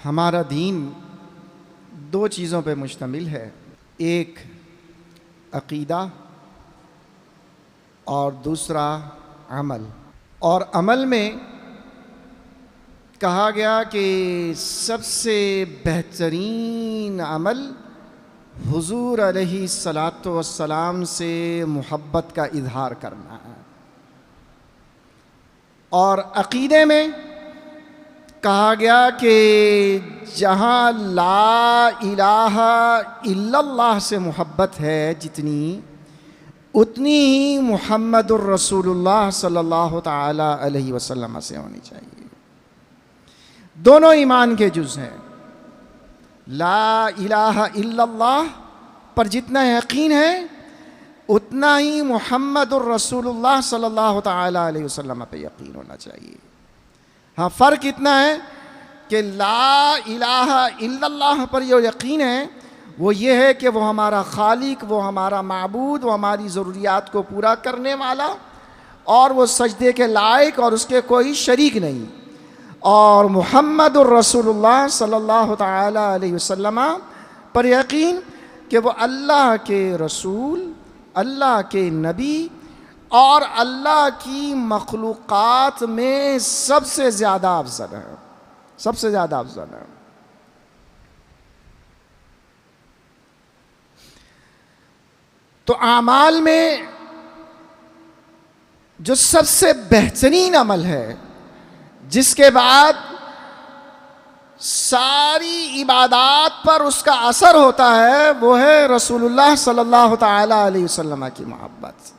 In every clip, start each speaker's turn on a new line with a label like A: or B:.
A: ہمارا دین دو چیزوں پہ مشتمل ہے، ایک عقیدہ اور دوسرا عمل۔ اور عمل میں کہا گیا کہ سب سے بہترین عمل حضور علیہ الصلاۃ والسلام سے محبت کا اظہار کرنا ہے۔ اور عقیدے میں کہا گیا کہ جہاں لا الہ الا اللہ سے محبت ہے جتنی، اتنی ہی محمد الرسول اللہ صلی اللہ تعالی علیہ وسلم سے ہونی چاہیے۔ دونوں ایمان کے جز ہیں۔ لا الہ الا اللہ پر جتنا یقین ہے اتنا ہی محمد الرسول اللہ صلی اللہ تعالی علیہ وسلم پہ یقین ہونا چاہیے۔ ہاں، فرق اتنا ہے کہ لا الہ الا اللہ پر جو یقین ہے وہ یہ ہے کہ وہ ہمارا خالق، وہ ہمارا معبود، وہ ہماری ضروریات کو پورا کرنے والا، اور وہ سجدے کے لائق اور اس کے کوئی شریک نہیں۔ اور محمد الرسول اللہ صلی اللہ تعالی علیہ وسلم پر یقین کہ وہ اللہ کے رسول، اللہ کے نبی اور اللہ کی مخلوقات میں سب سے زیادہ افضل ہے، سب سے زیادہ افضل ہے۔ تو اعمال میں جو سب سے بہترین عمل ہے، جس کے بعد ساری عبادات پر اس کا اثر ہوتا ہے، وہ ہے رسول اللہ صلی اللہ تعالی علیہ وسلم کی محبت۔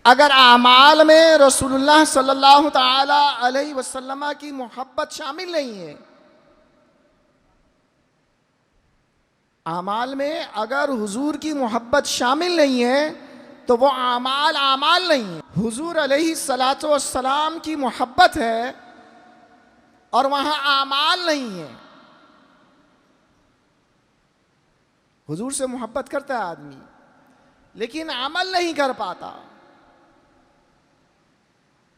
A: اگر اعمال میں رسول اللہ صلی اللہ تعالی علیہ وسلم کی محبت شامل نہیں ہے، اعمال میں اگر حضور کی محبت شامل نہیں ہے تو وہ اعمال نہیں ہیں۔ حضور علیہ الصلاۃ والسلام کی محبت ہے اور وہاں اعمال نہیں ہیں۔ حضور سے محبت کرتا ہے آدمی لیکن عمل نہیں کر پاتا،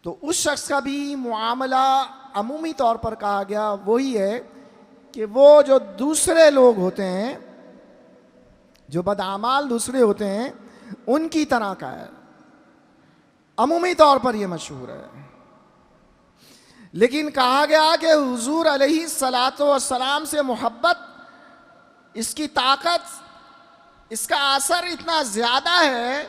A: تو اس شخص کا بھی معاملہ عمومی طور پر کہا گیا وہی ہے کہ وہ جو دوسرے لوگ ہوتے ہیں، جو بدعمال دوسرے ہوتے ہیں، ان کی طرح کا ہے۔ عمومی طور پر یہ مشہور ہے، لیکن کہا گیا کہ حضور علیہ الصلاۃ والسلام سے محبت، اس کی طاقت، اس کا اثر اتنا زیادہ ہے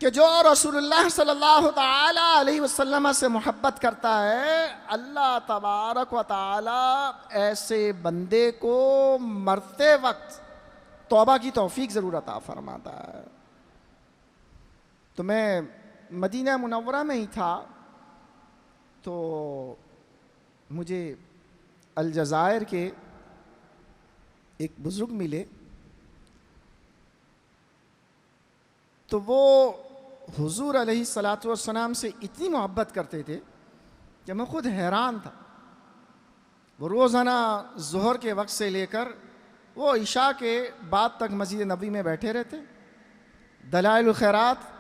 A: کہ جو رسول اللہ صلی اللہ تعالی علیہ وسلم سے محبت کرتا ہے، اللہ تبارک و تعالی ایسے بندے کو مرتے وقت توبہ کی توفیق ضرور عطا فرماتا ہے۔ تو میں مدینہ منورہ میں ہی تھا، تو مجھے الجزائر کے ایک بزرگ ملے، تو وہ حضور علیہ الصلاۃ والسلام سے اتنی محبت کرتے تھے کہ میں خود حیران تھا۔ وہ روزانہ ظہر کے وقت سے لے کر وہ عشاء کے بعد تک مسجد نبوی میں بیٹھے رہتے، دلائل الخیرات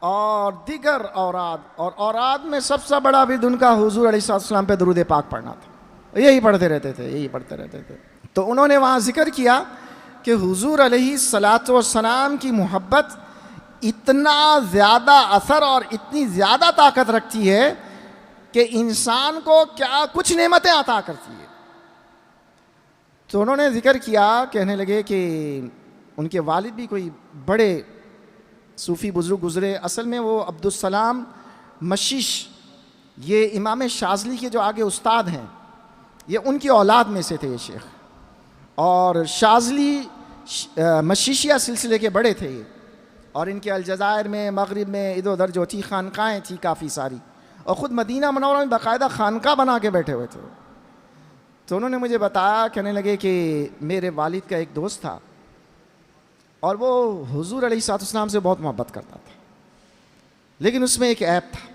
A: اور دیگر اوراد میں سب سے بڑا بھی ان کا حضور علیہ السلام پہ درود پاک پڑھنا تھا۔ یہی پڑھتے رہتے تھے۔ تو انہوں نے وہاں ذکر کیا کہ حضور علیہ الصلاۃ والسلام کی محبت اتنا زیادہ اثر اور اتنی زیادہ طاقت رکھتی ہے کہ انسان کو کیا کچھ نعمتیں عطا کرتی ہے۔ تو انہوں نے ذکر کیا، کہنے لگے کہ ان کے والد بھی کوئی بڑے صوفی بزرگ گزرے، اصل میں وہ عبدالسلام مشیش، یہ امام شاذلی کے جو آگے استاد ہیں، یہ ان کی اولاد میں سے تھے یہ شیخ، اور شاذلی مشیشیہ سلسلے کے بڑے تھے یہ، اور ان کے الجزائر میں، مغرب میں، ادھر ادھر جو تھی خانقاہیں تھیں کافی ساری، اور خود مدینہ منورہ میں باقاعدہ خانقاہ بنا کے بیٹھے ہوئے تھے۔ تو انہوں نے مجھے بتایا، کہنے لگے کہ میرے والد کا ایک دوست تھا اور وہ حضور علیہ الصلوۃ والسلام سے بہت محبت کرتا تھا، لیکن اس میں ایک عیب تھا،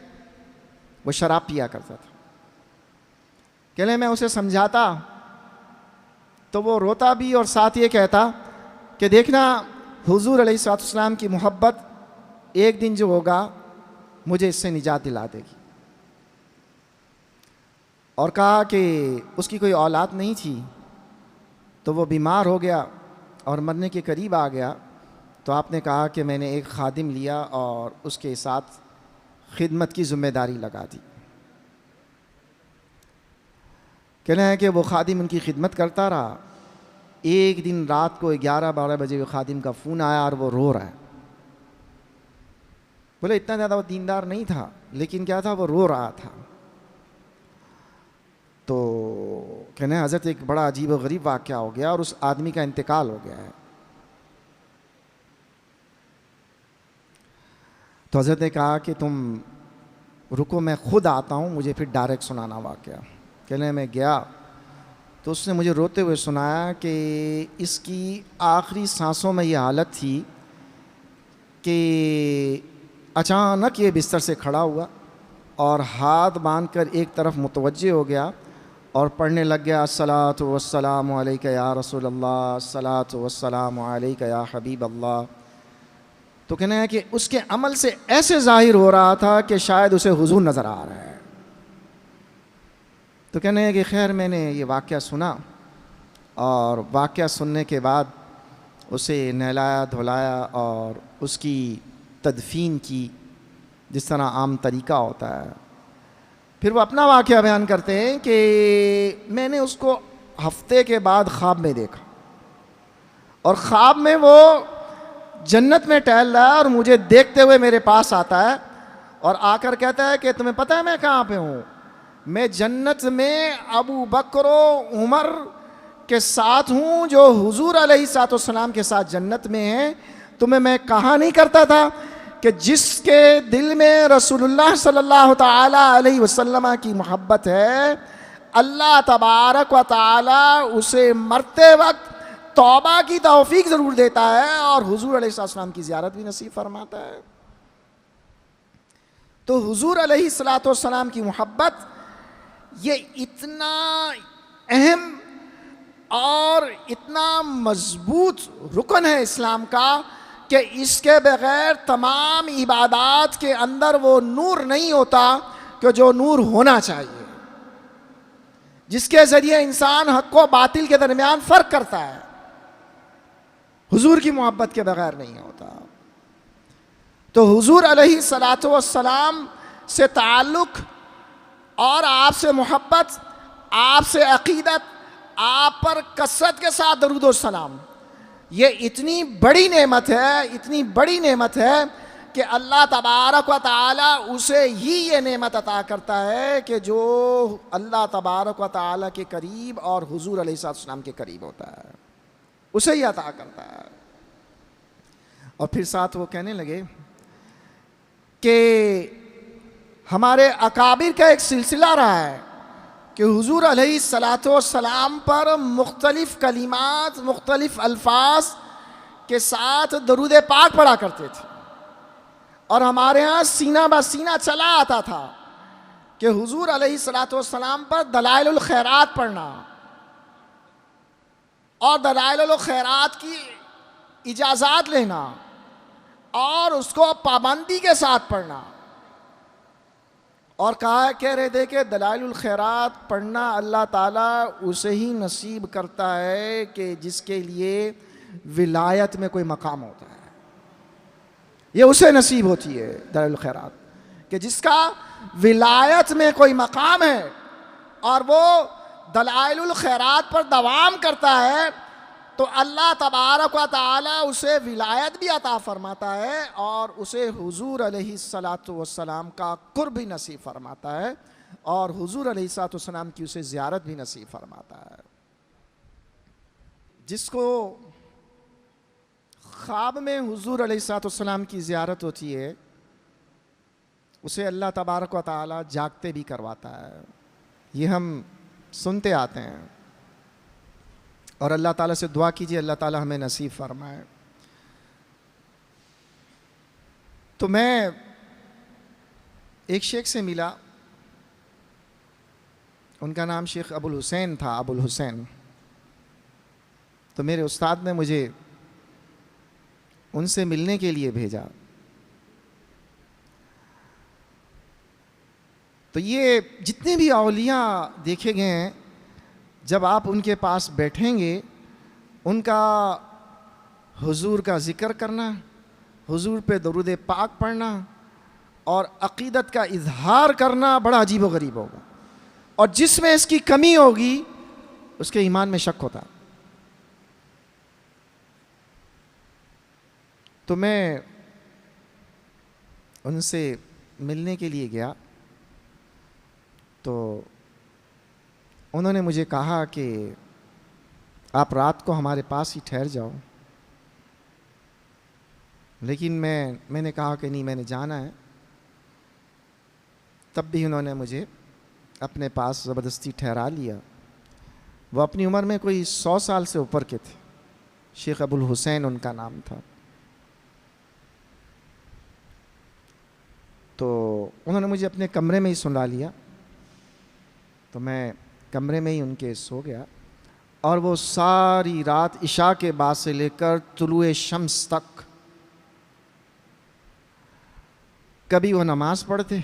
A: وہ شراب پیا کرتا تھا۔ کہنے میں اسے سمجھاتا تو وہ روتا بھی اور ساتھ یہ کہتا کہ دیکھنا حضور علیہ الصلوۃ والسلام کی محبت ایک دن جو ہوگا مجھے اس سے نجات دلا دے گی۔ اور کہا کہ اس کی کوئی اولاد نہیں تھی، تو وہ بیمار ہو گیا اور مرنے کے قریب آ گیا، تو آپ نے کہا کہ میں نے ایک خادم لیا اور اس کے ساتھ خدمت کی ذمہ داری لگا دی۔ کہنا ہے کہ وہ خادم ان کی خدمت کرتا رہا۔ ایک دن رات کو 11-12 بجے وہ خادم کا فون آیا اور وہ رو رہا ہے۔ بولے اتنا زیادہ وہ دیندار نہیں تھا، لیکن کیا تھا، وہ رو رہا تھا۔ تو کہنا ہے حضرت ایک بڑا عجیب و غریب واقعہ ہو گیا اور اس آدمی کا انتقال ہو گیا ہے۔ تو حضرت نے کہا کہ تم رکو، میں خود آتا ہوں، مجھے پھر ڈائریکٹ سنانا واقعہ۔ کہنے میں گیا تو اس نے مجھے روتے ہوئے سنایا کہ اس کی آخری سانسوں میں یہ حالت تھی کہ اچانک یہ بستر سے کھڑا ہوا اور ہاتھ باندھ کر ایک طرف متوجہ ہو گیا اور پڑھنے لگ گیا، الصلاۃ والسلام علیک یا رسول اللہ، الصلاۃ والسلام علیک یا حبیب اللہ۔ تو کہنا ہے کہ اس کے عمل سے ایسے ظاہر ہو رہا تھا کہ شاید اسے حضور نظر آ رہا ہے۔ تو کہنا ہے کہ خیر میں نے یہ واقعہ سنا اور واقعہ سننے کے بعد اسے نہلایا دھلایا اور اس کی تدفین کی، جس طرح عام طریقہ ہوتا ہے۔ پھر وہ اپنا واقعہ بیان کرتے ہیں کہ میں نے اس کو ہفتے کے بعد خواب میں دیکھا، اور خواب میں وہ جنت میں ٹہل رہا ہے اور مجھے دیکھتے ہوئے میرے پاس آتا ہے اور آ کر کہتا ہے کہ تمہیں پتہ ہے میں کہاں پہ ہوں؟ میں جنت میں ابو بکر و عمر کے ساتھ ہوں، جو حضور علیہ الصلوۃ والسلام کے ساتھ جنت میں ہیں۔ تمہیں میں کہا نہیں کرتا تھا کہ جس کے دل میں رسول اللہ صلی اللہ تعالی علیہ وسلم کی محبت ہے، اللہ تبارک و تعالی اسے مرتے وقت توبہ کی توفیق ضرور دیتا ہے اور حضور علیہ السلام کی زیارت بھی نصیب فرماتا ہے۔ تو حضور علیہ الصلوۃ والسلام کی محبت یہ اتنا اہم اور اتنا مضبوط رکن ہے اسلام کا کہ اس کے بغیر تمام عبادات کے اندر وہ نور نہیں ہوتا کہ جو نور ہونا چاہیے، جس کے ذریعے انسان حق و باطل کے درمیان فرق کرتا ہے۔ حضور کی محبت کے بغیر نہیں ہوتا۔ تو حضور علیہ الصلوۃ والسلام سے تعلق اور آپ سے محبت، آپ سے عقیدت، آپ پر کثرت کے ساتھ درود و سلام، یہ اتنی بڑی نعمت ہے، اتنی بڑی نعمت ہے کہ اللہ تبارک و تعالی اسے ہی یہ نعمت عطا کرتا ہے کہ جو اللہ تبارک و تعالی کے قریب اور حضور علیہ السلام کے قریب ہوتا ہے، اسے ہی عطا کرتا ہے۔ اور پھر ساتھ وہ کہنے لگے کہ ہمارے اکابر کا ایک سلسلہ رہا ہے کہ حضور علیہ الصلوۃ والسلام پر مختلف کلمات، مختلف الفاظ کے ساتھ درود پاک پڑھا کرتے تھے، اور ہمارے ہاں سینہ بہ سینہ چلا آتا تھا کہ حضور علیہ الصلوۃ والسلام پر دلائل الخیرات پڑھنا اور دلائل الخیرات کی اجازات لینا اور اس کو پابندی کے ساتھ پڑھنا۔ اور کہہ رہے تھے کہ دلائل الخیرات پڑھنا اللہ تعالیٰ اسے ہی نصیب کرتا ہے کہ جس کے لیے ولایت میں کوئی مقام ہوتا ہے، یہ اسے نصیب ہوتی ہے دلائل الخیرات، کہ جس کا ولایت میں کوئی مقام ہے اور وہ دلائل الخیرات پر دوام کرتا ہے، تو اللہ تبارک و تعالی اسے ولایت بھی عطا فرماتا ہے اور اسے حضور علیہ الصلوۃ والسلام کا قرب بھی نصیب فرماتا ہے اور حضور علیہ الصلوۃ والسلام کی اسے زیارت بھی نصیب فرماتا ہے۔ جس کو خواب میں حضور علیہ الصلوۃ والسلام کی زیارت ہوتی ہے، اسے اللہ تبارک و تعالی جاگتے بھی کرواتا ہے، یہ ہم سنتے آتے ہیں، اور اللہ تعالیٰ سے دعا کیجیے اللہ تعالیٰ ہمیں نصیب فرمائے۔ تو میں ایک شیخ سے ملا، ان کا نام شیخ ابو الحسین تھا، ابو الحسین۔ تو میرے استاد نے مجھے ان سے ملنے کے لیے بھیجا۔ تو یہ جتنے بھی اولیاء دیکھے گئے ہیں، جب آپ ان کے پاس بیٹھیں گے، ان کا حضور کا ذکر کرنا، حضور پہ درود پاک پڑھنا اور عقیدت کا اظہار کرنا بڑا عجیب و غریب ہوگا، اور جس میں اس کی کمی ہوگی اس کے ایمان میں شک ہوتا۔ تو میں ان سے ملنے کے لیے گیا تو انہوں نے مجھے کہا کہ آپ رات کو ہمارے پاس ہی ٹھہر جاؤ، لیکن میں نے کہا کہ نہیں، میں نے جانا ہے۔ تب بھی انہوں نے مجھے اپنے پاس زبردستی ٹھہرا لیا۔ وہ اپنی عمر میں کوئی 100 سال سے اوپر کے تھے، شیخ ابو الحسین ان کا نام تھا۔ تو انہوں نے مجھے اپنے کمرے میں ہی سلا لیا، تو میں کمرے میں ہی ان کے سو گیا، اور وہ ساری رات عشاء کے بعد سے لے کر طلوع شمس تک کبھی وہ نماز پڑھتے،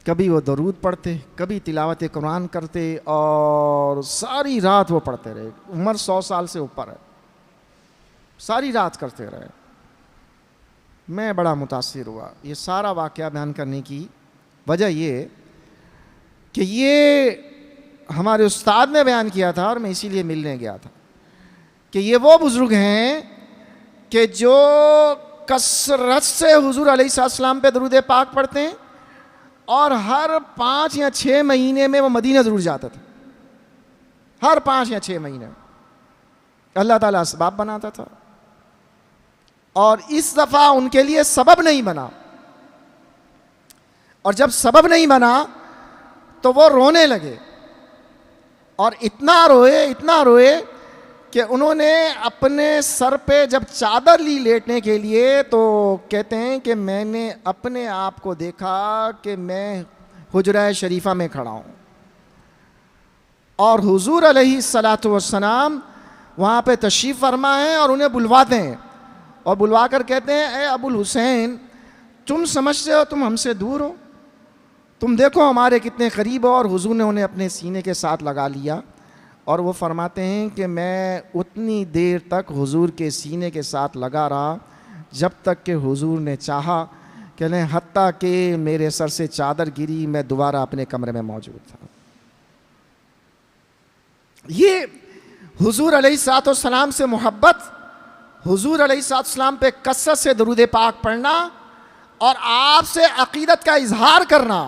A: کبھی وہ درود پڑھتے، کبھی تلاوت قرآن کرتے، اور ساری رات وہ پڑھتے رہے۔ عمر 100 سال سے اوپر ہے، ساری رات کرتے رہے۔ میں بڑا متاثر ہوا۔ یہ سارا واقعہ بیان کرنے کی وجہ یہ کہ یہ ہمارے استاد نے بیان کیا تھا، اور میں اسی لیے ملنے گیا تھا، کہ یہ وہ بزرگ ہیں کہ جو کثرت سے حضور علیہ السلام پہ درود پاک پڑھتے ہیں، اور ہر 5 یا 6 مہینے میں وہ مدینہ ضرور جاتا تھا۔ ہر 5 یا 6 مہینے اللہ تعالیٰ اسباب بناتا تھا، اور اس دفعہ ان کے لیے سبب نہیں بنا، اور جب سبب نہیں بنا تو وہ رونے لگے، اور اتنا روئے کہ انہوں نے اپنے سر پہ جب چادر لی لیٹنے کے لیے، تو کہتے ہیں کہ میں نے اپنے آپ کو دیکھا کہ میں حجرہ شریفہ میں کھڑا ہوں، اور حضور علیہ السلام وہاں پہ تشریف فرما ہیں، اور انہیں بلواتے ہیں، اور بلوا کر کہتے ہیں اے ابو الحسین، تم سمجھتے ہو تم ہم سے دور ہو، تم دیکھو ہمارے کتنے قریب ہو۔ اور حضور نے انہیں اپنے سینے کے ساتھ لگا لیا، اور وہ فرماتے ہیں کہ میں اتنی دیر تک حضور کے سینے کے ساتھ لگا رہا جب تک کہ حضور نے چاہا، کہ حتیٰ کہ میرے سر سے چادر گری، میں دوبارہ اپنے کمرے میں موجود تھا۔ یہ حضور علیہ السلام سے محبت، حضور علیہ السلام پہ کثرت سے درود پاک پڑھنا، اور آپ سے عقیدت کا اظہار کرنا،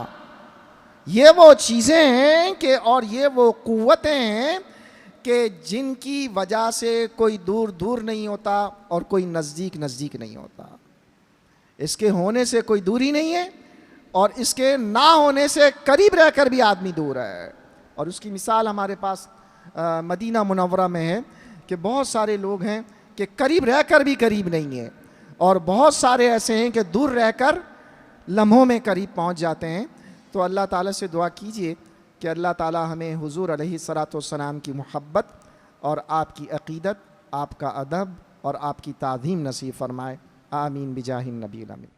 A: یہ وہ چیزیں ہیں کہ، اور یہ وہ قوتیں ہیں کہ جن کی وجہ سے کوئی دور دور نہیں ہوتا اور کوئی نزدیک نزدیک نہیں ہوتا۔ اس کے ہونے سے کوئی دوری نہیں ہے، اور اس کے نہ ہونے سے قریب رہ کر بھی آدمی دور ہے۔ اور اس کی مثال ہمارے پاس مدینہ منورہ میں ہے کہ بہت سارے لوگ ہیں کہ قریب رہ کر بھی قریب نہیں ہیں، اور بہت سارے ایسے ہیں کہ دور رہ کر لمحوں میں قریب پہنچ جاتے ہیں۔ تو اللہ تعالیٰ سے دعا کیجئے کہ اللہ تعالیٰ ہمیں حضور علیہ السلام کی محبت اور آپ کی عقیدت، آپ کا ادب اور آپ کی تعظیم نصیب فرمائے۔ آمین بجاہ النبی الامین۔